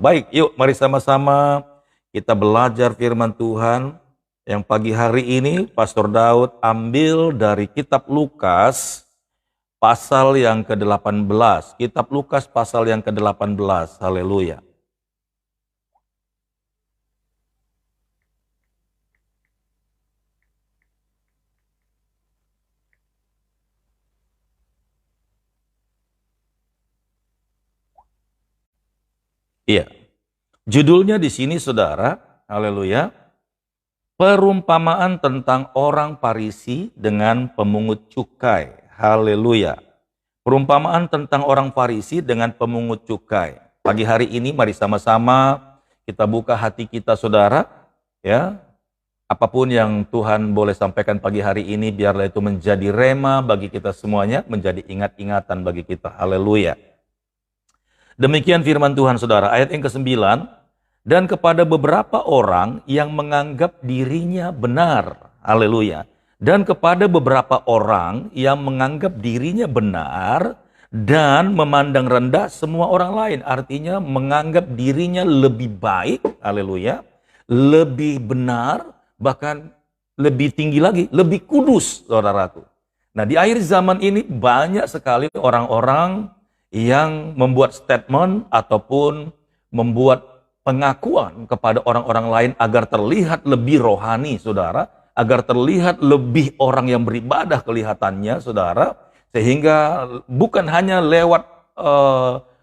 Baik, yuk mari sama-sama kita belajar firman Tuhan. Yang pagi hari ini Pastor Daud ambil dari kitab Lukas pasal yang ke-18. Kitab Lukas pasal yang ke-18. Haleluya. Iya. Judulnya di sini Saudara, haleluya. Perumpamaan tentang orang Farisi dengan pemungut cukai. Haleluya. Perumpamaan tentang orang Farisi dengan pemungut cukai. Pagi hari ini mari sama-sama kita buka hati kita Saudara, ya. Apapun yang Tuhan boleh sampaikan pagi hari ini, biarlah itu menjadi rema bagi kita semuanya, menjadi ingat-ingatan bagi kita. Haleluya. Demikian firman Tuhan Saudara, ayat yang ke-9. Dan kepada beberapa orang yang menganggap dirinya benar. Haleluya. Dan kepada beberapa orang yang menganggap dirinya benar dan memandang rendah semua orang lain. Artinya menganggap dirinya lebih baik, haleluya, lebih benar, bahkan lebih tinggi lagi, lebih kudus, saudaraku. Nah, di akhir zaman ini banyak sekali orang-orang yang membuat statement ataupun membuat pengakuan kepada orang-orang lain agar terlihat lebih rohani, saudara, agar terlihat lebih orang yang beribadah kelihatannya, saudara, sehingga bukan hanya lewat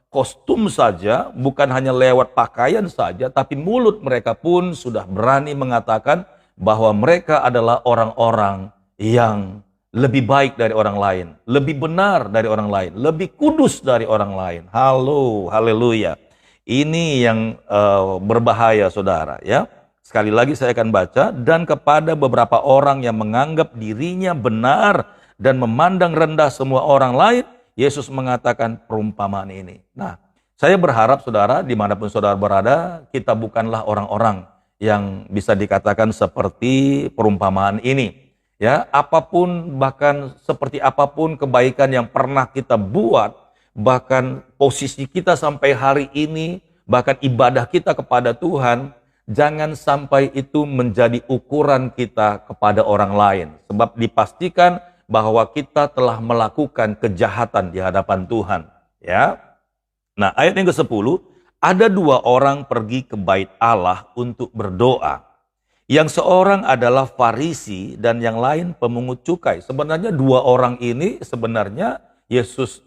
kostum saja, bukan hanya lewat pakaian saja, tapi mulut mereka pun sudah berani mengatakan bahwa mereka adalah orang-orang yang lebih baik dari orang lain, lebih benar dari orang lain, lebih kudus dari orang lain. Haleluya. Ini yang berbahaya, saudara, ya. Sekali lagi saya akan baca. Dan kepada beberapa orang yang menganggap dirinya benar dan memandang rendah semua orang lain, Yesus mengatakan perumpamaan ini. Nah, saya berharap saudara, dimanapun saudara berada, kita bukanlah orang-orang yang bisa dikatakan seperti perumpamaan ini. Ya, apapun, bahkan seperti apapun kebaikan yang pernah kita buat, bahkan posisi kita sampai hari ini, bahkan ibadah kita kepada Tuhan, jangan sampai itu menjadi ukuran kita kepada orang lain. Sebab dipastikan bahwa kita telah melakukan kejahatan di hadapan Tuhan. Ya. Nah, ayat yang ke-10, ada dua orang pergi ke bait Allah untuk berdoa. Yang seorang adalah Farisi dan yang lain pemungut cukai. Sebenarnya dua orang ini sebenarnya Yesus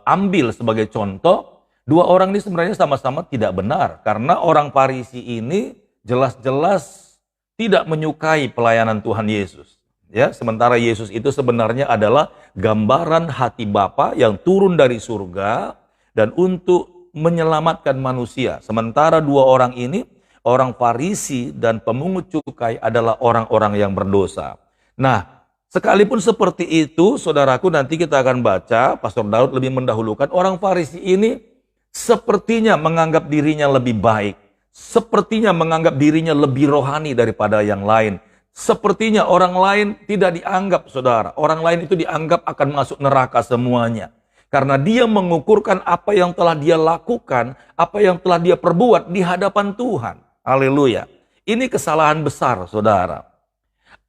ambil sebagai contoh. Dua orang ini sebenarnya sama-sama tidak benar. Karena orang Farisi ini jelas-jelas tidak menyukai pelayanan Tuhan Yesus. Ya, sementara Yesus itu sebenarnya adalah gambaran hati Bapa yang turun dari surga dan untuk menyelamatkan manusia. Sementara dua orang ini, orang Farisi dan pemungut cukai adalah orang-orang yang berdosa. Nah, sekalipun seperti itu, saudaraku, nanti kita akan baca, Pastor Daud lebih mendahulukan, orang Farisi ini sepertinya menganggap dirinya lebih baik. Sepertinya menganggap dirinya lebih rohani daripada yang lain. Sepertinya orang lain tidak dianggap, saudara. Orang lain itu dianggap akan masuk neraka semuanya. Karena dia mengukurkan apa yang telah dia lakukan, apa yang telah dia perbuat di hadapan Tuhan. Haleluya. Ini kesalahan besar, saudara.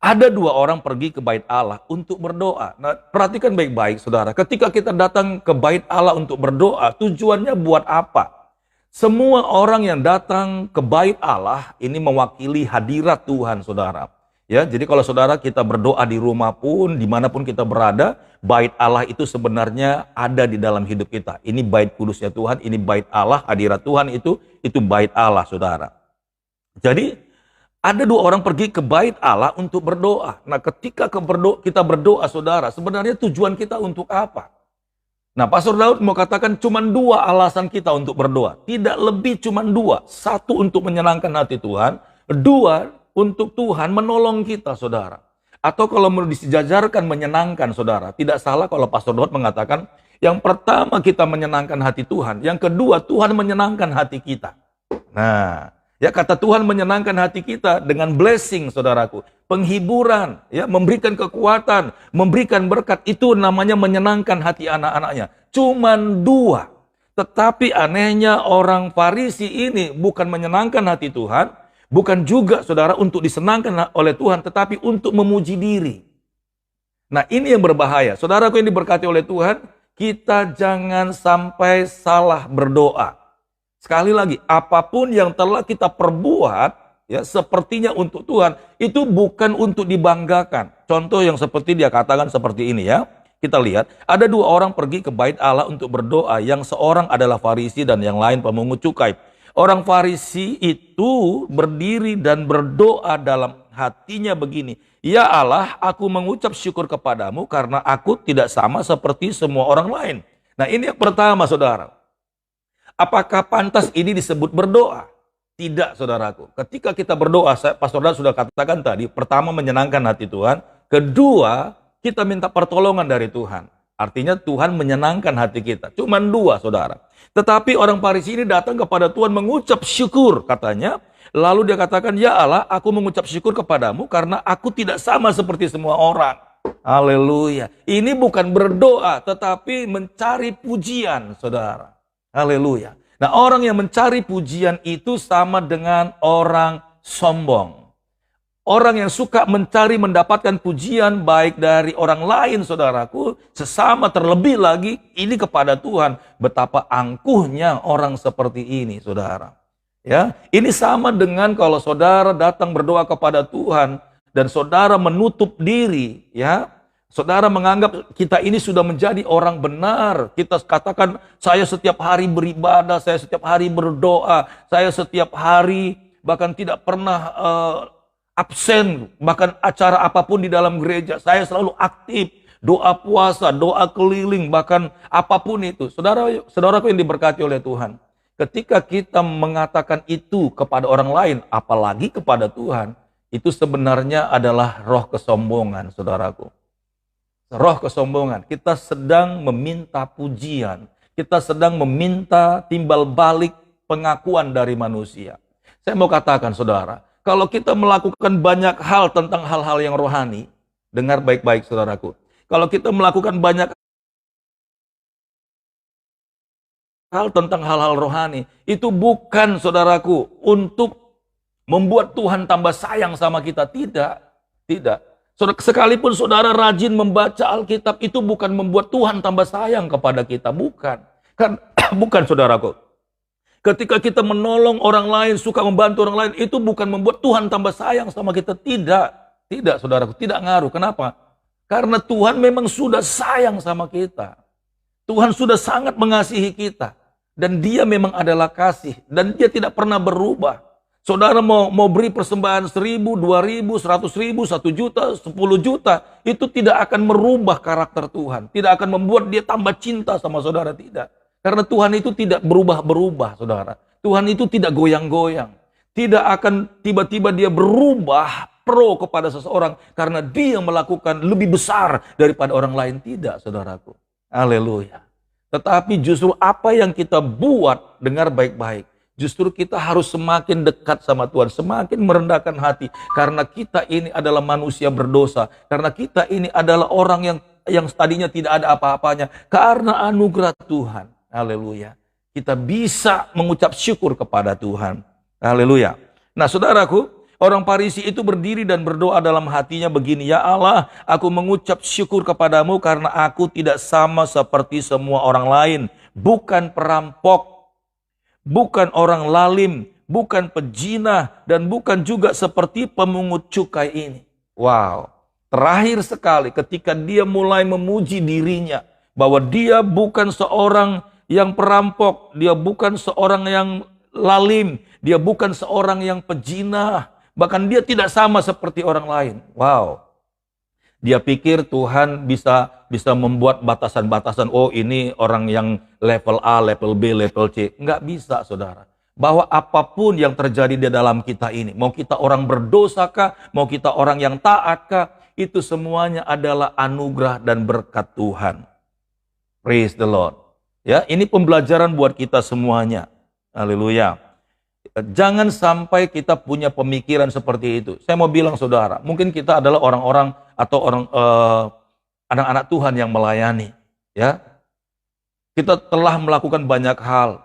Ada dua orang pergi ke bait Allah untuk berdoa. Nah, perhatikan baik-baik, saudara. Ketika kita datang ke bait Allah untuk berdoa, tujuannya buat apa? Semua orang yang datang ke bait Allah ini mewakili hadirat Tuhan, saudara. Ya, jadi kalau saudara kita berdoa di rumah pun, dimanapun kita berada, bait Allah itu sebenarnya ada di dalam hidup kita. Ini bait kudusnya Tuhan, ini bait Allah, hadirat Tuhan itu bait Allah, saudara. Jadi ada dua orang pergi ke bait Allah untuk berdoa. Nah, ketika kita berdoa, saudara, sebenarnya tujuan kita untuk apa? Nah, Pastor Daud mau katakan cuma dua alasan kita untuk berdoa. Tidak lebih, cuma dua. Satu, untuk menyenangkan hati Tuhan. Dua, untuk Tuhan menolong kita, saudara. Atau kalau mau disejajarkan menyenangkan, saudara. Tidak salah kalau Pastor Daud mengatakan, yang pertama kita menyenangkan hati Tuhan. Yang kedua, Tuhan menyenangkan hati kita. Nah, ya, kata Tuhan menyenangkan hati kita dengan blessing, saudaraku. Penghiburan, ya, memberikan kekuatan, memberikan berkat, itu namanya menyenangkan hati anak-anaknya. Cuman dua. Tetapi anehnya orang Farisi ini bukan menyenangkan hati Tuhan, bukan juga saudara untuk disenangkan oleh Tuhan, tetapi untuk memuji diri. Nah, ini yang berbahaya. Saudaraku yang diberkati oleh Tuhan, kita jangan sampai salah berdoa. Sekali lagi, apapun yang telah kita perbuat, ya sepertinya untuk Tuhan, itu bukan untuk dibanggakan. Contoh yang seperti dia katakan seperti ini ya. Kita lihat, ada dua orang pergi ke bait Allah untuk berdoa, yang seorang adalah Farisi dan yang lain pemungut cukai. Orang Farisi itu berdiri dan berdoa dalam hatinya begini, "Ya Allah, aku mengucap syukur kepadamu karena aku tidak sama seperti semua orang lain." Nah, ini yang pertama, saudara. Apakah pantas ini disebut berdoa? Tidak, saudaraku. Ketika kita berdoa, Pastor Dan sudah katakan tadi, pertama menyenangkan hati Tuhan, kedua kita minta pertolongan dari Tuhan. Artinya Tuhan menyenangkan hati kita. Cuman dua, saudara. Tetapi orang Farisi ini datang kepada Tuhan mengucap syukur, katanya. Lalu dia katakan, "Ya Allah, aku mengucap syukur kepadamu karena aku tidak sama seperti semua orang." Haleluya. Ini bukan berdoa, tetapi mencari pujian, saudara. Haleluya. Nah, orang yang mencari pujian itu sama dengan orang sombong. Orang yang suka mencari mendapatkan pujian baik dari orang lain, saudaraku, sesama terlebih lagi ini kepada Tuhan. Betapa angkuhnya orang seperti ini, saudara. Ya, ini sama dengan kalau saudara datang berdoa kepada Tuhan dan saudara menutup diri, ya. Saudara menganggap kita ini sudah menjadi orang benar. Kita katakan, saya setiap hari beribadah, saya setiap hari berdoa, saya setiap hari bahkan tidak pernah absen, bahkan acara apapun di dalam gereja, saya selalu aktif, doa puasa, doa keliling, bahkan apapun itu. Saudaraku yang diberkati oleh Tuhan, ketika kita mengatakan itu kepada orang lain, apalagi kepada Tuhan, itu sebenarnya adalah roh kesombongan, saudaraku. Roh kesombongan. Kita sedang meminta pujian, kita sedang meminta timbal balik pengakuan dari manusia. Saya mau katakan, saudara, kalau kita melakukan banyak hal tentang hal-hal yang rohani, dengar baik-baik, saudaraku. Kalau kita melakukan banyak hal tentang hal-hal rohani, itu bukan, saudaraku, untuk membuat Tuhan tambah sayang sama kita. Tidak, tidak. Sekalipun saudara rajin membaca Alkitab, itu bukan membuat Tuhan tambah sayang kepada kita. Bukan. Kan, bukan, saudaraku. Ketika kita menolong orang lain, suka membantu orang lain, itu bukan membuat Tuhan tambah sayang sama kita. Tidak. Tidak, saudaraku. Tidak ngaruh. Kenapa? Karena Tuhan memang sudah sayang sama kita. Tuhan sudah sangat mengasihi kita. Dan dia memang adalah kasih. Dan dia tidak pernah berubah. Saudara mau beri persembahan 1.000, 2.000, 100.000, 1 juta, 10 juta. Itu tidak akan merubah karakter Tuhan. Tidak akan membuat dia tambah cinta sama saudara. Tidak. Karena Tuhan itu tidak berubah-berubah, saudara. Tuhan itu tidak goyang-goyang. Tidak akan tiba-tiba dia berubah pro kepada seseorang karena dia melakukan lebih besar daripada orang lain. Tidak, saudaraku. Haleluya. Tetapi justru apa yang kita buat, dengar baik-baik, justru kita harus semakin dekat sama Tuhan, semakin merendahkan hati. Karena kita ini adalah manusia berdosa. Karena kita ini adalah orang yang tadinya tidak ada apa-apanya. Karena anugerah Tuhan. Haleluya. Kita bisa mengucap syukur kepada Tuhan. Haleluya. Nah, saudaraku, orang Farisi itu berdiri dan berdoa dalam hatinya begini, "Ya Allah, aku mengucap syukur kepadamu karena aku tidak sama seperti semua orang lain. Bukan perampok, bukan orang lalim, bukan pejinah, dan bukan juga seperti pemungut cukai ini." Wow. Terakhir sekali ketika dia mulai memuji dirinya bahwa dia bukan seorang yang perampok, dia bukan seorang yang lalim, dia bukan seorang yang pejinah, bahkan dia tidak sama seperti orang lain. Wow. Dia pikir Tuhan bisa membuat batasan-batasan. Oh, ini orang yang level A, level B, level C. Enggak bisa, saudara. Bahwa apapun yang terjadi di dalam kita ini, mau kita orang berdosa kah, mau kita orang yang taat kah, itu semuanya adalah anugerah dan berkat Tuhan. Praise the Lord. Ya, ini pembelajaran buat kita semuanya. Haleluya. Jangan sampai kita punya pemikiran seperti itu. Saya mau bilang, saudara, mungkin kita adalah orang-orang atau anak-anak Tuhan yang melayani, ya. Kita telah melakukan banyak hal,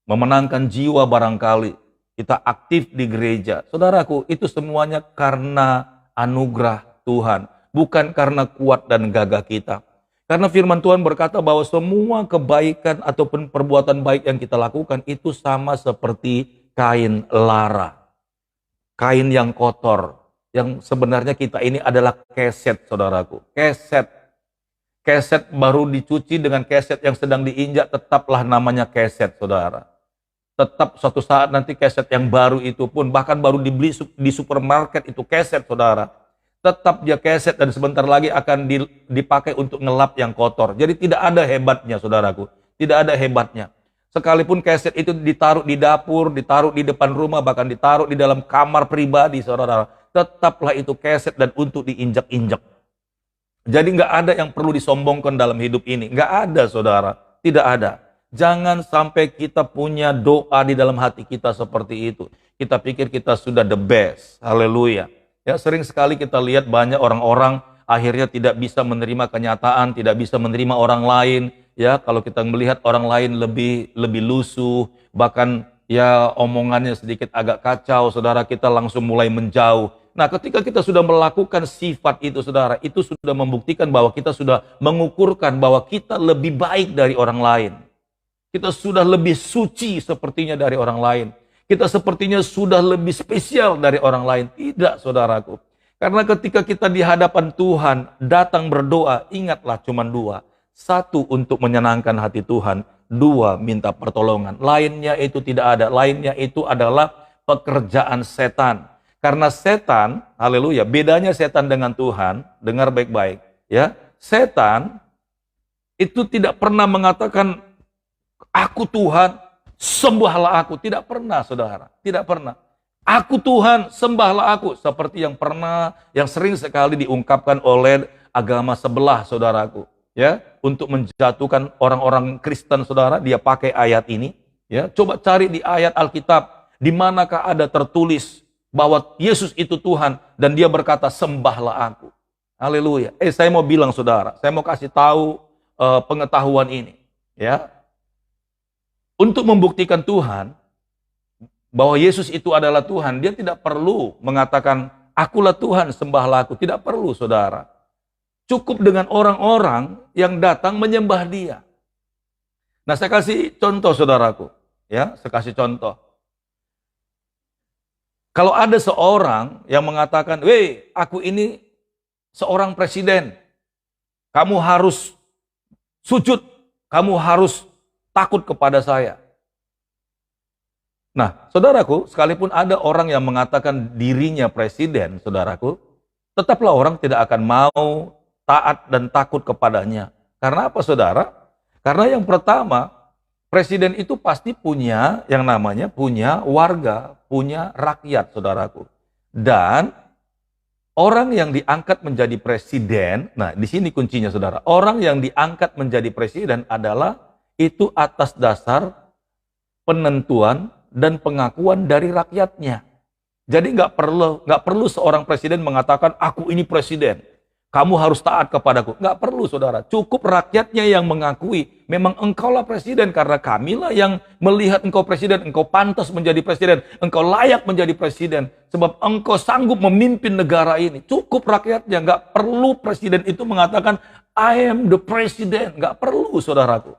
memenangkan jiwa barangkali. Kita aktif di gereja. Saudaraku, itu semuanya karena anugerah Tuhan, bukan karena kuat dan gagah kita. Karena firman Tuhan berkata bahwa semua kebaikan ataupun perbuatan baik yang kita lakukan itu sama seperti kain lara. Kain yang kotor. Yang sebenarnya kita ini adalah keset, saudaraku. Keset. Keset baru dicuci dengan keset yang sedang diinjak, tetaplah namanya keset, saudara. Tetap suatu saat nanti keset yang baru itu pun, bahkan baru dibeli di supermarket itu keset, saudara. Tetap dia keset dan sebentar lagi akan dipakai untuk ngelap yang kotor. Jadi tidak ada hebatnya, saudaraku. Tidak ada hebatnya. Sekalipun keset itu ditaruh di dapur, ditaruh di depan rumah, bahkan ditaruh di dalam kamar pribadi, saudara. Tetaplah itu keset dan untuk diinjak-injak. Jadi nggak ada yang perlu disombongkan dalam hidup ini. Nggak ada, saudara. Tidak ada. Jangan sampai kita punya doa di dalam hati kita seperti itu. Kita pikir kita sudah the best. Haleluya. Ya, sering sekali kita lihat banyak orang-orang akhirnya tidak bisa menerima kenyataan, tidak bisa menerima orang lain. Ya, kalau kita melihat orang lain lebih lusuh, bahkan ya omongannya sedikit agak kacau, saudara, kita langsung mulai menjauh. Nah, ketika kita sudah melakukan sifat itu, saudara, itu sudah membuktikan bahwa kita sudah mengukurkan bahwa kita lebih baik dari orang lain. Kita sudah lebih suci sepertinya dari orang lain. Kita sepertinya sudah lebih spesial dari orang lain. Tidak, saudaraku. Karena ketika kita di hadapan Tuhan, datang berdoa, ingatlah cuma dua. Satu, untuk menyenangkan hati Tuhan. Dua, minta pertolongan. Lainnya itu tidak ada. Lainnya itu adalah pekerjaan setan. Karena setan, haleluya, bedanya setan dengan Tuhan, dengar baik-baik, ya. Setan itu tidak pernah mengatakan, aku Tuhan, sembahlah aku. Tidak pernah, saudara, tidak pernah. Aku Tuhan, sembahlah aku. Seperti yang sering sekali diungkapkan oleh agama sebelah, saudaraku. Ya, untuk menjatuhkan orang-orang Kristen, saudara, dia pakai ayat ini. Ya, coba cari di ayat Alkitab, di manakah ada tertulis bahwa Yesus itu Tuhan dan dia berkata sembahlah aku. Haleluya. Saya mau bilang, saudara, saya mau kasih tahu pengetahuan ini, ya. Untuk membuktikan Tuhan bahwa Yesus itu adalah Tuhan, dia tidak perlu mengatakan akulah Tuhan, sembahlah aku. Tidak perlu, saudara. Cukup dengan orang-orang yang datang menyembah dia. Nah, saya kasih contoh, saudaraku, ya, saya kasih contoh. Kalau ada seorang yang mengatakan, "Weh, aku ini seorang presiden. Kamu harus sujud, kamu harus takut kepada saya." Nah, saudaraku, sekalipun ada orang yang mengatakan dirinya presiden, saudaraku, tetaplah orang tidak akan mau taat dan takut kepadanya. Karena apa, saudara? Karena yang pertama, presiden itu pasti punya yang namanya punya warga, punya rakyat, saudaraku. Dan orang yang diangkat menjadi presiden, nah di sini kuncinya, saudara. Orang yang diangkat menjadi presiden adalah itu atas dasar penentuan dan pengakuan dari rakyatnya. Jadi nggak perlu seorang presiden mengatakan aku ini presiden. Kamu harus taat kepadaku. Nggak perlu, saudara. Cukup rakyatnya yang mengakui, memang engkaulah presiden, karena kamilah yang melihat engkau presiden, engkau pantas menjadi presiden, engkau layak menjadi presiden, sebab engkau sanggup memimpin negara ini. Cukup rakyatnya, nggak perlu presiden itu mengatakan, I am the president. Nggak perlu, saudaraku.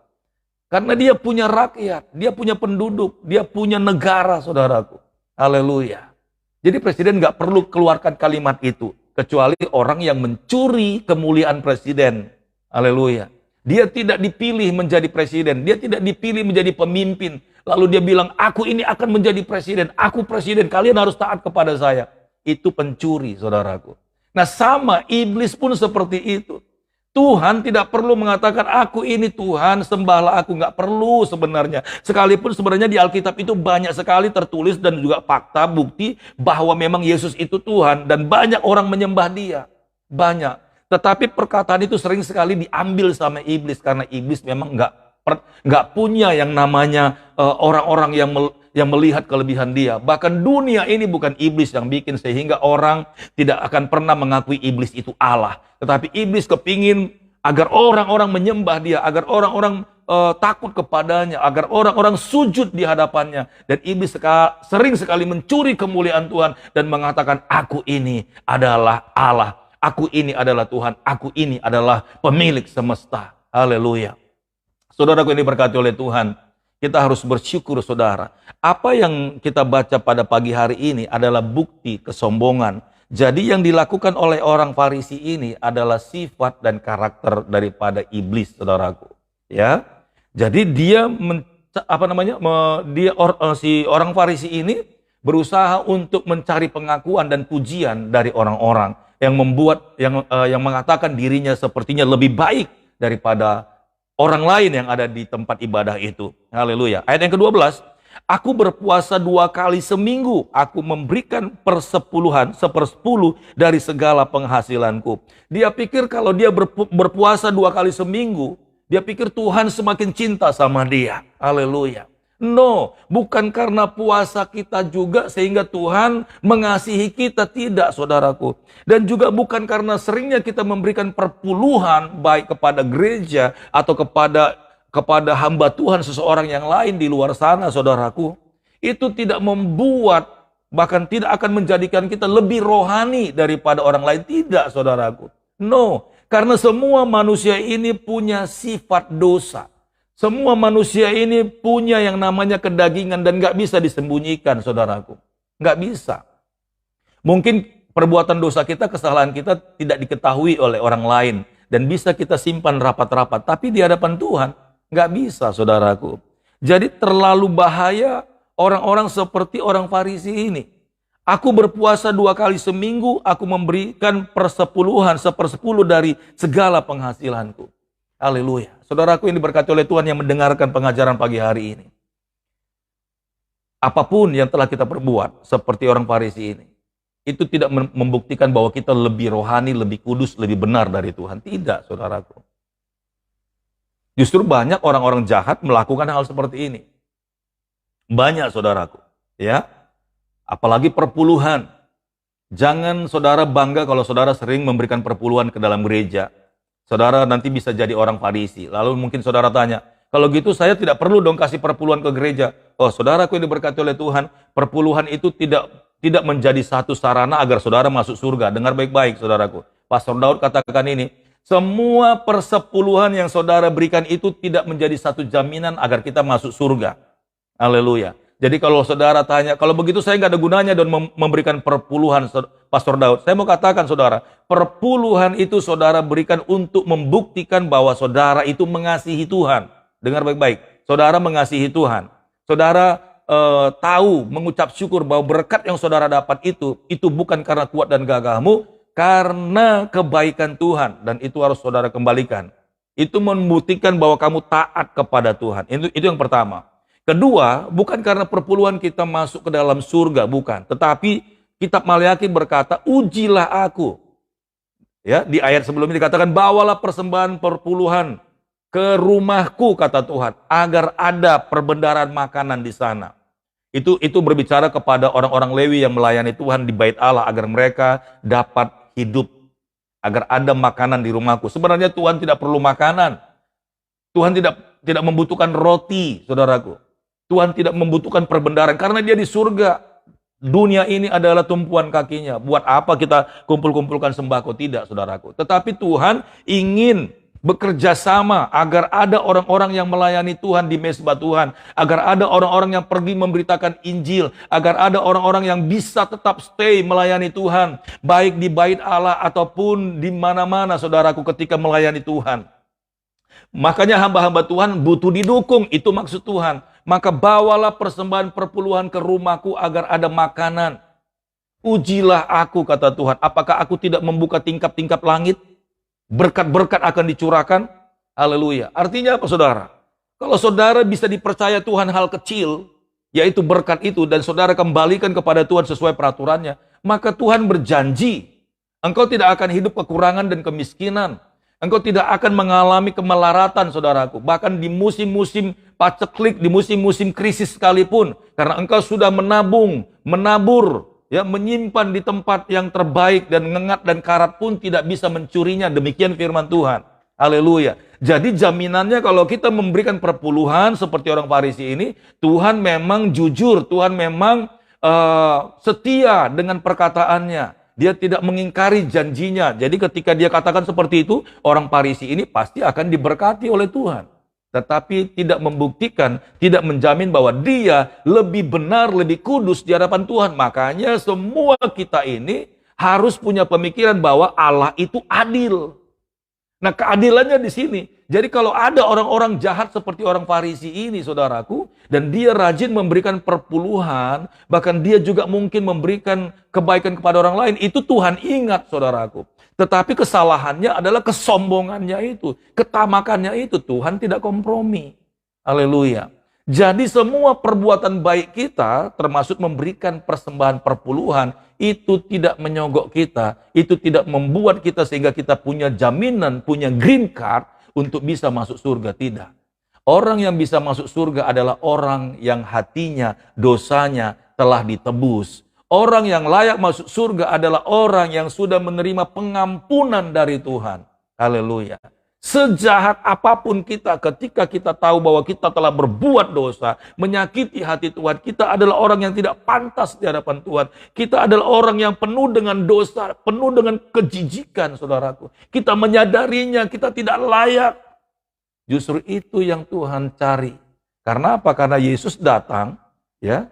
Karena dia punya rakyat, dia punya penduduk, dia punya negara, saudaraku. Haleluya. Jadi presiden nggak perlu keluarkan kalimat itu. Kecuali orang yang mencuri kemuliaan presiden. Haleluya. Dia tidak dipilih menjadi presiden. Dia tidak dipilih menjadi pemimpin. Lalu dia bilang, aku ini akan menjadi presiden. Aku presiden, kalian harus taat kepada saya. Itu pencuri, saudaraku. Nah, sama iblis pun seperti itu. Tuhan tidak perlu mengatakan, aku ini Tuhan, sembahlah aku. Nggak perlu sebenarnya. Sekalipun sebenarnya di Alkitab itu banyak sekali tertulis dan juga fakta, bukti bahwa memang Yesus itu Tuhan. Dan banyak orang menyembah dia. Banyak. Tetapi perkataan itu sering sekali diambil sama iblis. Karena iblis memang nggak punya yang namanya orang-orang yang melihat kelebihan dia. Bahkan dunia ini bukan iblis yang bikin, sehingga orang tidak akan pernah mengakui iblis itu Allah. Tetapi iblis kepingin agar orang-orang menyembah dia, agar orang-orang takut kepadanya, agar orang-orang sujud di hadapannya. Dan iblis sering sekali mencuri kemuliaan Tuhan dan mengatakan, aku ini adalah Allah, aku ini adalah Tuhan, aku ini adalah pemilik semesta. Haleluya. Saudaraku ini berkati oleh Tuhan, kita harus bersyukur saudara. Apa yang kita baca pada pagi hari ini adalah bukti kesombongan. Jadi yang dilakukan oleh orang Farisi ini adalah sifat dan karakter daripada iblis, saudaraku. Ya, jadi dia si orang Farisi ini berusaha untuk mencari pengakuan dan pujian dari orang-orang yang yang mengatakan dirinya sepertinya lebih baik daripada orang lain yang ada di tempat ibadah itu. Haleluya. Ayat yang ke-12, aku berpuasa 2 kali seminggu, aku memberikan sepersepuluh dari segala penghasilanku. Dia pikir kalau dia berpuasa 2 kali seminggu, dia pikir Tuhan semakin cinta sama dia. Haleluya. No, bukan karena puasa kita juga sehingga Tuhan mengasihi kita, tidak saudaraku. Dan juga bukan karena seringnya kita memberikan perpuluhan baik kepada gereja atau kepada hamba Tuhan seseorang yang lain di luar sana, saudaraku. Itu tidak membuat, bahkan tidak akan menjadikan kita lebih rohani daripada orang lain, tidak saudaraku. No, karena semua manusia ini punya sifat dosa. Semua manusia ini punya yang namanya kedagingan dan gak bisa disembunyikan, saudaraku. Gak bisa. Mungkin perbuatan dosa kita, kesalahan kita tidak diketahui oleh orang lain dan bisa kita simpan rapat-rapat. Tapi di hadapan Tuhan gak bisa, saudaraku. Jadi terlalu bahaya orang-orang seperti orang Farisi ini. Aku berpuasa 2 kali seminggu, aku memberikan sepersepuluh dari segala penghasilanku. Haleluya. Saudaraku yang diberkati oleh Tuhan yang mendengarkan pengajaran pagi hari ini. Apapun yang telah kita perbuat seperti orang Farisi ini, itu tidak membuktikan bahwa kita lebih rohani, lebih kudus, lebih benar dari Tuhan. Tidak, saudaraku. Justru banyak orang-orang jahat melakukan hal seperti ini. Banyak, saudaraku. Ya, apalagi perpuluhan. Jangan saudara bangga kalau saudara sering memberikan perpuluhan ke dalam gereja. Saudara nanti bisa jadi orang Farisi. Lalu mungkin saudara tanya, kalau gitu saya tidak perlu dong kasih perpuluhan ke gereja. Oh, saudaraku yang diberkati oleh Tuhan, perpuluhan itu tidak menjadi satu sarana agar saudara masuk surga. Dengar baik-baik, saudaraku. Pastor Daud katakan ini, semua persepuluhan yang saudara berikan itu tidak menjadi satu jaminan agar kita masuk surga. Haleluya. Jadi kalau saudara tanya, kalau begitu saya nggak ada gunanya dan memberikan perpuluhan, Pastor Daud. Saya mau katakan saudara, perpuluhan itu saudara berikan untuk membuktikan bahwa saudara itu mengasihi Tuhan. Dengar baik-baik, saudara mengasihi Tuhan. Saudara tahu, mengucap syukur bahwa berkat yang saudara dapat itu bukan karena kuat dan gagahmu, karena kebaikan Tuhan. Dan itu harus saudara kembalikan. Itu membuktikan bahwa kamu taat kepada Tuhan. Itu yang pertama. Kedua, bukan karena perpuluhan kita masuk ke dalam surga, bukan. Tetapi kitab Maleakhi berkata, ujilah aku. Ya, di ayat sebelumnya dikatakan, bawalah persembahan perpuluhan ke rumahku, kata Tuhan, agar ada perbendaharaan makanan di sana. Itu berbicara kepada orang-orang Lewi yang melayani Tuhan di bait Allah, agar mereka dapat hidup, agar ada makanan di rumahku. Sebenarnya Tuhan tidak perlu makanan. Tuhan tidak membutuhkan roti, saudaraku. Tuhan tidak membutuhkan perbendaharaan karena dia di surga. Dunia ini adalah tumpuan kakinya. Buat apa kita kumpul-kumpulkan sembako? Tidak, saudaraku. Tetapi Tuhan ingin bekerja sama agar ada orang-orang yang melayani Tuhan di mezbah Tuhan. Agar ada orang-orang yang pergi memberitakan Injil. Agar ada orang-orang yang bisa tetap stay melayani Tuhan. Baik di bait Allah ataupun di mana-mana, saudaraku, ketika melayani Tuhan. Makanya hamba-hamba Tuhan butuh didukung. Itu maksud Tuhan. Maka bawalah persembahan perpuluhan ke rumahku agar ada makanan. Ujilah aku, kata Tuhan. Apakah aku tidak membuka tingkap-tingkap langit? Berkat-berkat akan dicurahkan. Haleluya. Artinya apa, saudara? Kalau saudara bisa dipercaya Tuhan hal kecil, yaitu berkat itu, dan saudara kembalikan kepada Tuhan sesuai peraturannya, maka Tuhan berjanji, engkau tidak akan hidup kekurangan dan kemiskinan. Engkau tidak akan mengalami kemelaratan, saudaraku. Bahkan di musim-musim paceklik, di musim-musim krisis sekalipun. Karena engkau sudah menabur, ya, menyimpan di tempat yang terbaik, dan ngengat dan karat pun tidak bisa mencurinya. Demikian firman Tuhan. Haleluya. Jadi jaminannya kalau kita memberikan perpuluhan seperti orang Farisi ini, Tuhan memang jujur, Tuhan memang setia dengan perkataannya. Dia tidak mengingkari janjinya. Jadi ketika dia katakan seperti itu, orang Farisi ini pasti akan diberkati oleh Tuhan. Tetapi tidak membuktikan, tidak menjamin bahwa dia lebih benar, lebih kudus di hadapan Tuhan. Makanya semua kita ini harus punya pemikiran bahwa Allah itu adil. Nah, keadilannya di sini. Jadi kalau ada orang-orang jahat seperti orang Farisi ini, saudaraku, dan dia rajin memberikan perpuluhan, bahkan dia juga mungkin memberikan kebaikan kepada orang lain, itu Tuhan ingat, saudaraku. Tetapi kesalahannya adalah kesombongannya itu, ketamakannya itu, Tuhan tidak kompromi. Haleluya. Jadi semua perbuatan baik kita, termasuk memberikan persembahan perpuluhan, itu tidak menyogok kita, itu tidak membuat kita sehingga kita punya jaminan, punya green card untuk bisa masuk surga, tidak. Orang yang bisa masuk surga adalah orang yang hatinya, dosanya telah ditebus. Orang yang layak masuk surga adalah orang yang sudah menerima pengampunan dari Tuhan. Haleluya. Sejahat apapun kita, ketika kita tahu bahwa kita telah berbuat dosa, menyakiti hati Tuhan, kita adalah orang yang tidak pantas di hadapan Tuhan. Kita adalah orang yang penuh dengan dosa, penuh dengan kejijikan, saudaraku. Kita menyadarinya, kita tidak layak. Justru itu yang Tuhan cari. Karena apa? Karena Yesus datang, ya,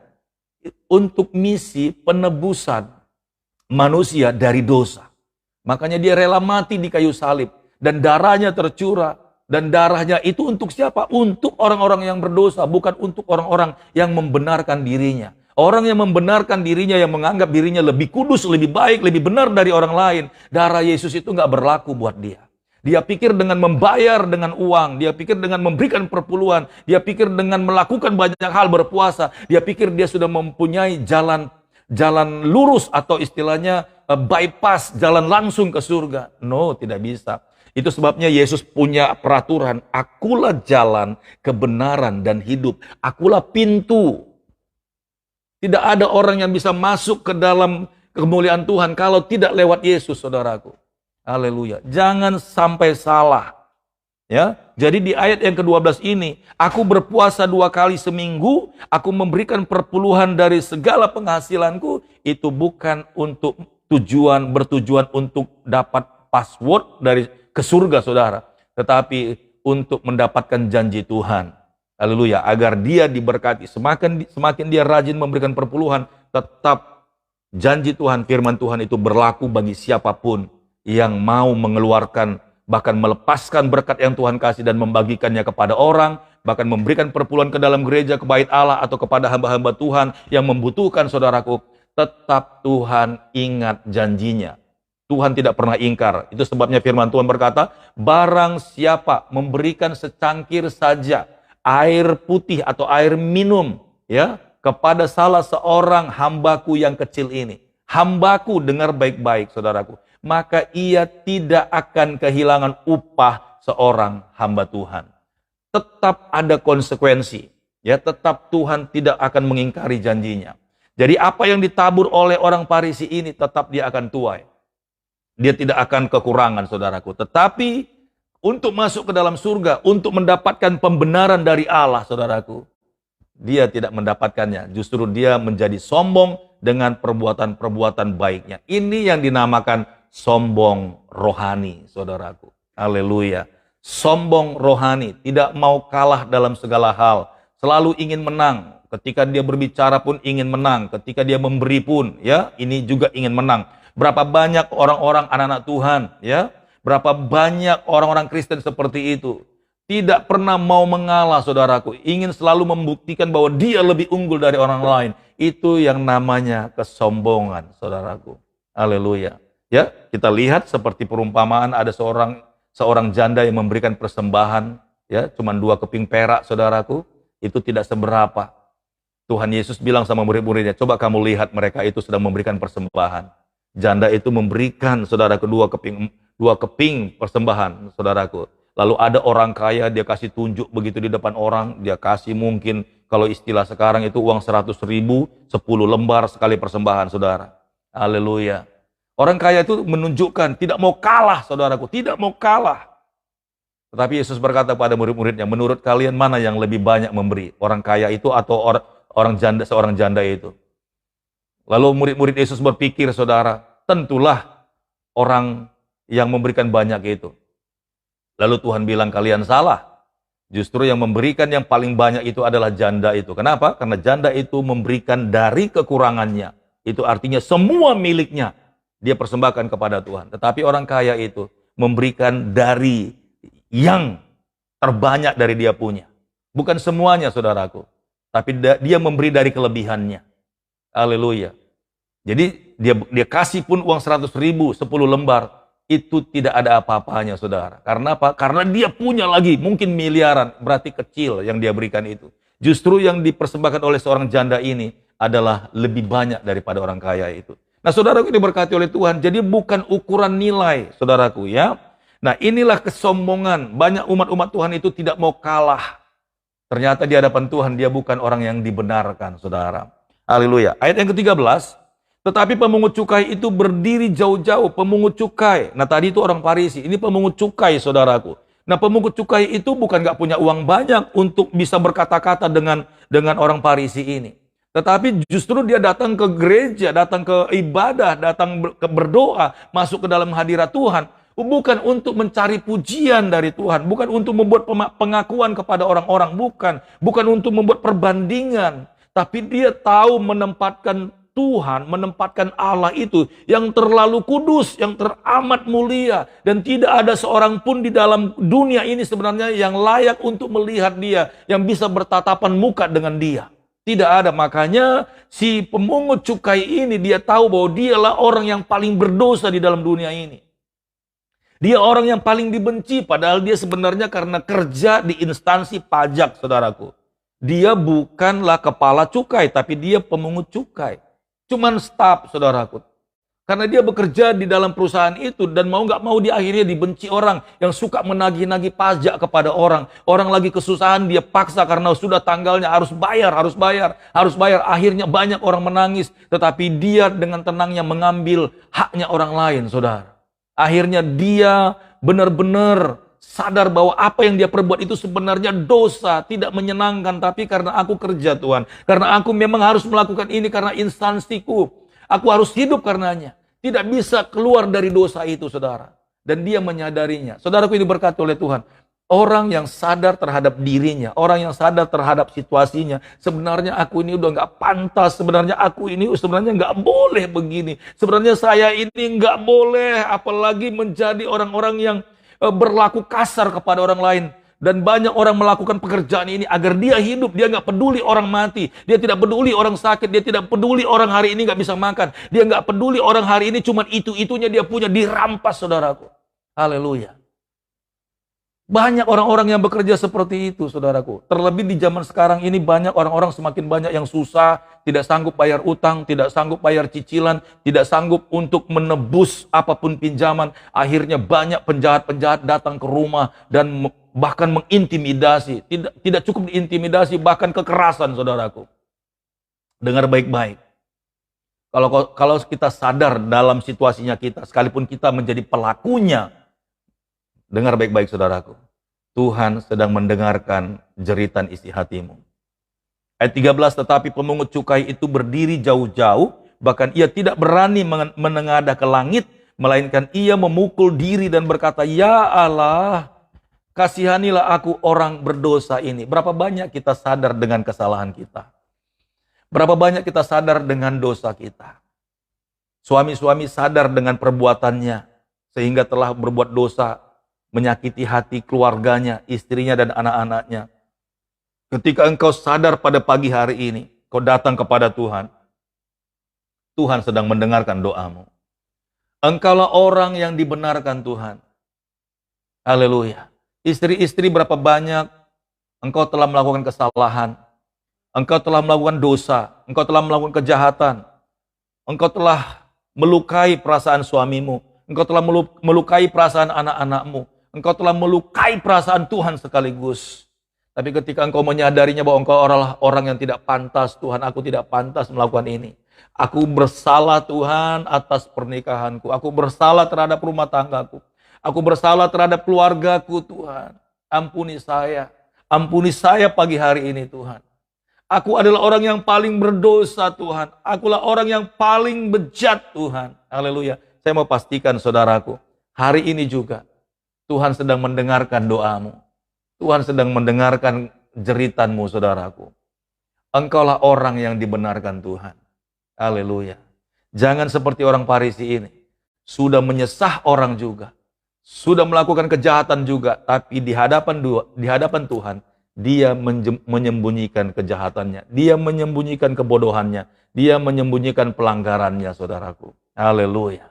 untuk misi penebusan manusia dari dosa. Makanya dia rela mati di kayu salib. Dan darahnya tercurah. Dan darahnya itu untuk siapa? Untuk orang-orang yang berdosa. Bukan untuk orang-orang yang membenarkan dirinya. Orang yang membenarkan dirinya, yang menganggap dirinya lebih kudus, lebih baik, lebih benar dari orang lain. Darah Yesus itu gak berlaku buat dia. Dia pikir dengan membayar dengan uang. Dia pikir dengan memberikan perpuluhan. Dia pikir dengan melakukan banyak hal, berpuasa. Dia pikir dia sudah mempunyai jalan lurus, atau istilahnya bypass, jalan langsung ke surga. No, tidak bisa. Itu sebabnya Yesus punya peraturan, akulah jalan, kebenaran, dan hidup. Akulah pintu. Tidak ada orang yang bisa masuk ke dalam kemuliaan Tuhan kalau tidak lewat Yesus, saudaraku. Haleluya. Jangan sampai salah. Ya, jadi di ayat yang ke-12 ini, aku berpuasa 2 kali seminggu, aku memberikan perpuluhan dari segala penghasilanku, itu bukan untuk bertujuan untuk dapat password ke surga, saudara, tetapi untuk mendapatkan janji Tuhan. Haleluya, agar dia diberkati. Semakin dia rajin memberikan perpuluhan, tetap janji Tuhan, firman Tuhan itu berlaku bagi siapapun yang mau mengeluarkan, bahkan melepaskan berkat yang Tuhan kasih dan membagikannya kepada orang, bahkan memberikan perpuluhan ke dalam gereja, ke bait Allah, atau kepada hamba-hamba Tuhan yang membutuhkan, saudaraku. Tetap Tuhan ingat janjinya. Tuhan tidak pernah ingkar. Itu sebabnya firman Tuhan berkata, barang siapa memberikan secangkir saja air putih atau air minum, ya, kepada salah seorang hambaku yang kecil ini. Hambaku, dengar baik-baik, saudaraku. Maka ia tidak akan kehilangan upah seorang hamba Tuhan. Tetap ada konsekuensi. Ya, tetap Tuhan tidak akan mengingkari janjinya. Jadi apa yang ditabur oleh orang Farisi ini tetap dia akan tuai. Dia tidak akan kekurangan, saudaraku. Tetapi untuk masuk ke dalam surga, untuk mendapatkan pembenaran dari Allah, saudaraku, dia tidak mendapatkannya. Justru dia menjadi sombong dengan perbuatan-perbuatan baiknya. Ini yang dinamakan sombong rohani, saudaraku. Haleluya. Sombong rohani, tidak mau kalah dalam segala hal. Selalu ingin menang. Ketika dia berbicara pun ingin menang. Ketika dia memberi pun, ya, ini juga ingin menang. Berapa banyak orang-orang anak-anak Tuhan, ya, berapa banyak orang-orang Kristen seperti itu. Tidak pernah mau mengalah, saudaraku. Ingin selalu membuktikan bahwa dia lebih unggul dari orang lain. Itu yang namanya kesombongan, saudaraku. Haleluya. Ya, kita lihat seperti perumpamaan ada seorang janda yang memberikan persembahan, ya, cuma 2 keping perak, saudaraku. Itu tidak seberapa. Tuhan Yesus bilang sama murid-muridnya, coba kamu lihat mereka itu sedang memberikan persembahan. Janda itu memberikan, saudaraku, 2 keping persembahan, saudaraku. Lalu ada orang kaya, dia kasih tunjuk begitu di depan orang, dia kasih mungkin, kalau istilah sekarang itu uang 100.000, 10 lembar sekali persembahan, saudara. Haleluya. Orang kaya itu menunjukkan tidak mau kalah, saudaraku, tidak mau kalah. Tetapi Yesus berkata pada murid-muridnya, menurut kalian mana yang lebih banyak memberi? Orang kaya itu atau orang janda, seorang janda itu? Lalu murid-murid Yesus berpikir, saudara, tentulah orang yang memberikan banyak itu. Lalu Tuhan bilang, kalian salah. Justru yang memberikan yang paling banyak itu adalah janda itu. Kenapa? Karena janda itu memberikan dari kekurangannya. Itu artinya semua miliknya dia persembahkan kepada Tuhan. Tetapi orang kaya itu memberikan dari yang terbanyak dari dia punya. Bukan semuanya, saudaraku. Tapi dia memberi dari kelebihannya. Haleluya. Jadi dia kasih pun uang 100.000, 10 lembar. Itu tidak ada apa-apanya, saudara. Karena apa? Karena dia punya lagi, mungkin miliaran. Berarti kecil yang dia berikan itu. Justru yang dipersembahkan oleh seorang janda ini adalah lebih banyak daripada orang kaya itu. Nah, saudaraku, diberkati oleh Tuhan. Jadi bukan ukuran nilai, saudaraku, ya. Nah, inilah kesombongan. Banyak umat-umat Tuhan itu tidak mau kalah. Ternyata di hadapan Tuhan dia bukan orang yang dibenarkan, saudara. Haleluya. Ayat yang ke-13. Tetapi pemungut cukai itu berdiri jauh-jauh. Pemungut cukai. Nah, tadi itu orang Farisi. Ini pemungut cukai, saudaraku. Nah, pemungut cukai itu bukan gak punya uang banyak untuk bisa berkata-kata dengan orang Farisi ini. Tetapi justru dia datang ke gereja, datang ke ibadah, datang berdoa, masuk ke dalam hadirat Tuhan. Bukan untuk mencari pujian dari Tuhan, bukan untuk membuat pengakuan kepada orang-orang, bukan untuk membuat perbandingan, tapi dia tahu menempatkan Tuhan, menempatkan Allah itu yang terlalu kudus, yang teramat mulia, dan tidak ada seorang pun di dalam dunia ini sebenarnya yang layak untuk melihat dia, yang bisa bertatapan muka dengan dia. Tidak ada. Makanya si pemungut cukai ini dia tahu bahwa dialah orang yang paling berdosa di dalam dunia ini. Dia orang yang paling dibenci, padahal dia sebenarnya karena kerja di instansi pajak, saudaraku. Dia bukanlah kepala cukai, tapi dia pemungut cukai. Cuman staf, saudaraku. Karena dia bekerja di dalam perusahaan itu, dan mau gak mau dia akhirnya dibenci orang yang suka menagih-nagih pajak kepada orang. Orang lagi kesusahan, dia paksa karena sudah tanggalnya harus bayar. Akhirnya banyak orang menangis, tetapi dia dengan tenangnya mengambil haknya orang lain, saudara. Akhirnya dia benar-benar sadar bahwa apa yang dia perbuat itu sebenarnya dosa, tidak menyenangkan. Tapi karena aku kerja, Tuhan, karena aku memang harus melakukan ini karena instansiku, aku harus hidup karenanya. Tidak bisa keluar dari dosa itu, saudara. Dan dia menyadarinya. Saudaraku, ini berkati oleh Tuhan. Orang yang sadar terhadap dirinya, orang yang sadar terhadap situasinya, sebenarnya aku ini udah gak pantas, sebenarnya aku ini sebenarnya gak boleh begini, sebenarnya saya ini gak boleh, apalagi menjadi orang-orang yang berlaku kasar kepada orang lain. Dan banyak orang melakukan pekerjaan ini agar dia hidup, dia gak peduli orang mati, dia tidak peduli orang sakit, dia tidak peduli orang hari ini gak bisa makan, dia gak peduli orang hari ini cuman itu-itunya dia punya, dirampas, saudaraku. Haleluya. Banyak orang-orang yang bekerja seperti itu, saudaraku. Terlebih di zaman sekarang ini banyak orang-orang, semakin banyak yang susah, tidak sanggup bayar utang, tidak sanggup bayar cicilan, tidak sanggup untuk menebus apapun pinjaman. Akhirnya banyak penjahat-penjahat datang ke rumah dan bahkan mengintimidasi. Tidak cukup diintimidasi, bahkan kekerasan, saudaraku. Dengar baik-baik. Kalau kita sadar dalam situasinya kita, sekalipun kita menjadi pelakunya, dengar baik-baik, saudaraku. Tuhan sedang mendengarkan jeritan isi hatimu. Ayat 13, tetapi pemungut cukai itu berdiri jauh-jauh, bahkan ia tidak berani menengadah ke langit, melainkan ia memukul diri dan berkata, ya Allah, kasihanilah aku orang berdosa ini. Berapa banyak kita sadar dengan kesalahan kita? Berapa banyak kita sadar dengan dosa kita? Suami-suami sadar dengan perbuatannya, sehingga telah berbuat dosa, menyakiti hati keluarganya, istrinya dan anak-anaknya. Ketika engkau sadar pada pagi hari ini, kau datang kepada Tuhan, Tuhan sedang mendengarkan doamu. Engkaulah orang yang dibenarkan Tuhan. Haleluya. Istri-istri, berapa banyak engkau telah melakukan kesalahan, engkau telah melakukan dosa, engkau telah melakukan kejahatan, engkau telah melukai perasaan suamimu, engkau telah melukai perasaan anak-anakmu, engkau telah melukai perasaan Tuhan sekaligus. Tapi ketika engkau menyadarinya bahwa engkau adalah orang yang tidak pantas, Tuhan, aku tidak pantas melakukan ini. Aku bersalah, Tuhan, atas pernikahanku. Aku bersalah terhadap rumah tanggaku. Aku bersalah terhadap keluargaku, Tuhan. Ampuni saya. Ampuni saya pagi hari ini, Tuhan. Aku adalah orang yang paling berdosa, Tuhan. Akulah orang yang paling bejat, Tuhan. Haleluya. Saya mau pastikan, saudaraku, hari ini juga Tuhan sedang mendengarkan doamu. Tuhan sedang mendengarkan jeritanmu, saudaraku. Engkaulah orang yang dibenarkan Tuhan. Haleluya. Jangan seperti orang Farisi ini. Sudah menyesah orang juga. Sudah melakukan kejahatan juga. Tapi di hadapan Tuhan, dia menyembunyikan kejahatannya. Dia menyembunyikan kebodohannya. Dia menyembunyikan pelanggarannya, saudaraku. Haleluya.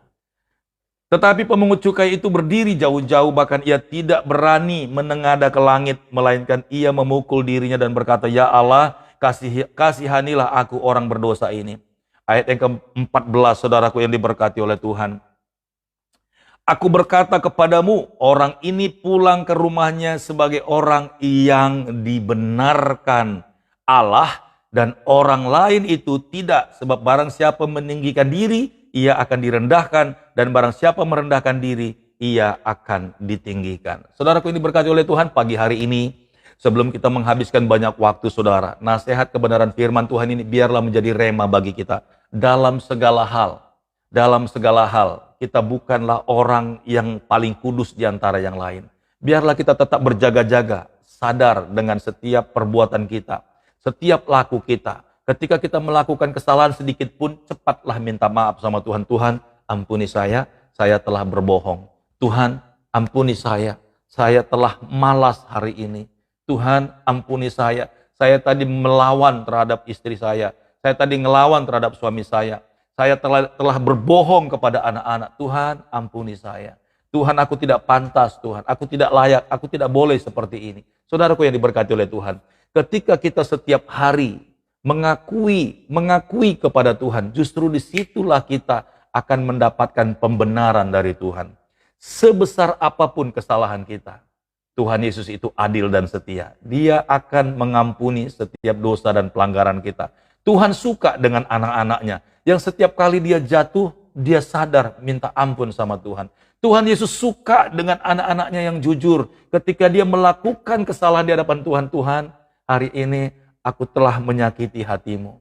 Tetapi pemungut cukai itu berdiri jauh-jauh, bahkan ia tidak berani menengadah ke langit, melainkan ia memukul dirinya dan berkata, "Ya Allah, kasihanilah aku orang berdosa ini." Ayat yang ke-14, saudaraku yang diberkati oleh Tuhan. Aku berkata kepadamu, orang ini pulang ke rumahnya sebagai orang yang dibenarkan Allah, dan orang lain itu tidak, sebab barang siapa meninggikan diri, ia akan direndahkan, dan barang siapa merendahkan diri, ia akan ditinggikan. Saudaraku ini diberkati oleh Tuhan, pagi hari ini, sebelum kita menghabiskan banyak waktu, saudara, nasihat kebenaran firman Tuhan ini biarlah menjadi rema bagi kita. Dalam segala hal, kita bukanlah orang yang paling kudus di antara yang lain. Biarlah kita tetap berjaga-jaga, sadar dengan setiap perbuatan kita, setiap laku kita. Ketika kita melakukan kesalahan sedikit pun, cepatlah minta maaf sama Tuhan. Tuhan, ampuni saya telah berbohong. Tuhan, ampuni saya telah malas hari ini. Tuhan, ampuni saya tadi melawan terhadap istri saya tadi ngelawan terhadap suami saya telah berbohong kepada anak-anak. Tuhan, ampuni saya. Tuhan, aku tidak pantas, Tuhan. Aku tidak layak, aku tidak boleh seperti ini. Saudaraku yang diberkati oleh Tuhan, ketika kita setiap hari mengakui kepada Tuhan, justru disitulah kita akan mendapatkan pembenaran dari Tuhan. Sebesar apapun kesalahan kita, Tuhan Yesus itu adil dan setia. Dia akan mengampuni setiap dosa dan pelanggaran kita. Tuhan suka dengan anak-anaknya, yang setiap kali dia jatuh, dia sadar minta ampun sama Tuhan. Tuhan Yesus suka dengan anak-anaknya yang jujur. Ketika dia melakukan kesalahan di hadapan Tuhan, Tuhan, hari ini aku telah menyakiti hatimu.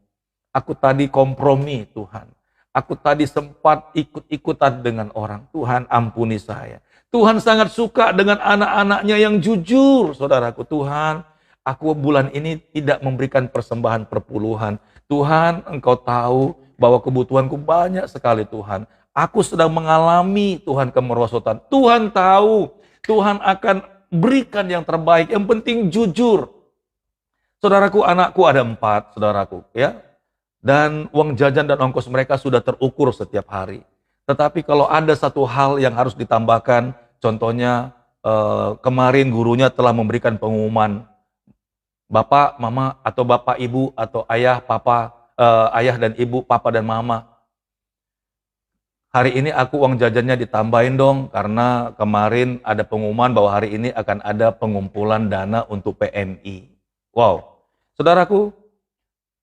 Aku tadi kompromi, Tuhan. Aku tadi sempat ikut-ikutan dengan orang. Tuhan, ampuni saya. Tuhan sangat suka dengan anak-anaknya yang jujur, saudaraku. Tuhan, aku bulan ini tidak memberikan persembahan perpuluhan. Tuhan, Engkau tahu bahwa kebutuhanku banyak sekali, Tuhan. Aku sedang mengalami, Tuhan, kemerosotan. Tuhan tahu, Tuhan akan berikan yang terbaik. Yang penting jujur. Saudaraku, anakku ada 4, saudaraku, ya. Dan uang jajan dan ongkos mereka sudah terukur setiap hari. Tetapi kalau ada satu hal yang harus ditambahkan, contohnya kemarin gurunya telah memberikan pengumuman, Bapak, Mama, atau Bapak, Ibu, atau Ayah, Papa, Ayah dan Ibu, Papa dan Mama. Hari ini aku uang jajannya ditambahin dong, karena kemarin ada pengumuman bahwa hari ini akan ada pengumpulan dana untuk PMI. Wow, saudaraku,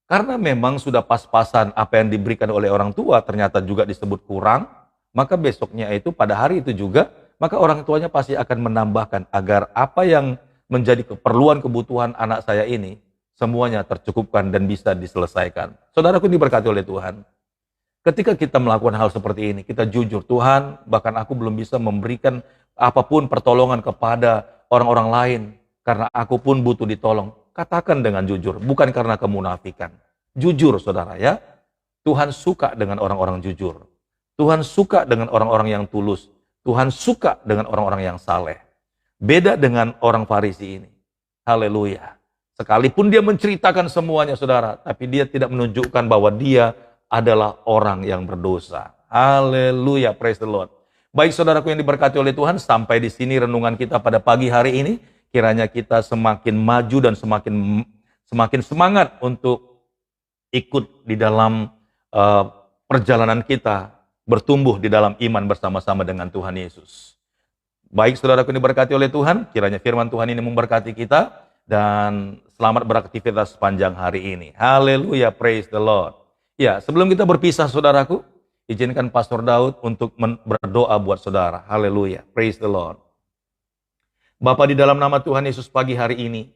karena memang sudah pas-pasan apa yang diberikan oleh orang tua ternyata juga disebut kurang, maka besoknya itu pada hari itu juga, maka orang tuanya pasti akan menambahkan agar apa yang menjadi keperluan kebutuhan anak saya ini semuanya tercukupkan dan bisa diselesaikan. Saudaraku diberkati oleh Tuhan. Ketika kita melakukan hal seperti ini, kita jujur, Tuhan, bahkan aku belum bisa memberikan apapun pertolongan kepada orang-orang lain karena aku pun butuh ditolong. Katakan dengan jujur, bukan karena kemunafikan. Jujur, saudara, ya. Tuhan suka dengan orang-orang jujur. Tuhan suka dengan orang-orang yang tulus. Tuhan suka dengan orang-orang yang saleh. Beda dengan orang Farisi ini. Haleluya. Sekalipun dia menceritakan semuanya, saudara, tapi dia tidak menunjukkan bahwa dia adalah orang yang berdosa. Haleluya, praise the Lord. Baik, saudaraku yang diberkati oleh Tuhan, sampai di sini renungan kita pada pagi hari ini. Kiranya kita semakin maju dan semakin semangat untuk ikut di dalam perjalanan kita, bertumbuh di dalam iman bersama-sama dengan Tuhan Yesus. Baik, saudaraku yang diberkati oleh Tuhan, kiranya firman Tuhan ini memberkati kita, dan selamat beraktivitas sepanjang hari ini. Haleluya, praise the Lord. Ya, sebelum kita berpisah, saudaraku, Izinkan Pastor Daud untuk berdoa buat saudara. Haleluya. Praise the Lord. Bapa, di dalam nama Tuhan Yesus, pagi hari ini,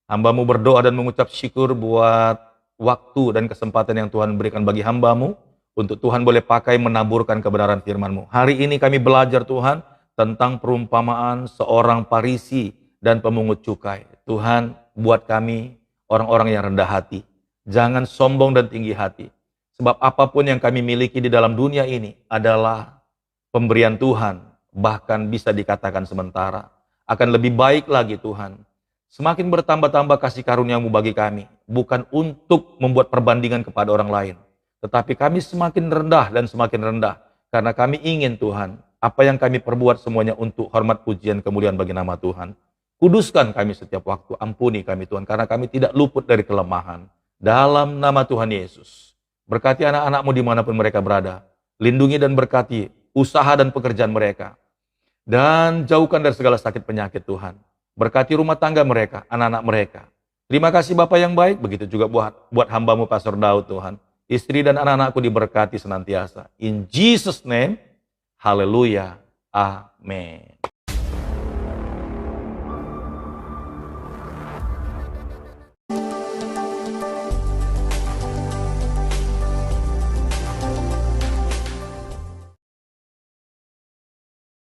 hamba-Mu berdoa dan mengucap syukur buat waktu dan kesempatan yang Tuhan berikan bagi hamba-Mu, untuk Tuhan boleh pakai menaburkan kebenaran firman-Mu. Hari ini kami belajar Tuhan, tentang perumpamaan seorang Farisi dan pemungut cukai. Tuhan, buat kami orang-orang yang rendah hati. Jangan sombong dan tinggi hati. Sebab apapun yang kami miliki di dalam dunia ini adalah pemberian Tuhan, bahkan bisa dikatakan sementara. Akan lebih baik lagi Tuhan, semakin bertambah-tambah kasih karunia-Mu bagi kami, bukan untuk membuat perbandingan kepada orang lain, tetapi kami semakin rendah dan semakin rendah, karena kami ingin Tuhan, apa yang kami perbuat semuanya untuk hormat, pujian, kemuliaan bagi nama Tuhan. Kuduskan kami setiap waktu, ampuni kami Tuhan, karena kami tidak luput dari kelemahan. Dalam nama Tuhan Yesus, berkati anak-anak-Mu dimanapun mereka berada. Lindungi dan berkati usaha dan pekerjaan mereka. Dan jauhkan dari segala sakit penyakit Tuhan. Berkati rumah tangga mereka, anak-anak mereka. Terima kasih Bapa yang baik, begitu juga buat hamba-Mu Pastor Daud Tuhan. Istri dan anak-anakku diberkati senantiasa. In Jesus' name, haleluya, amin.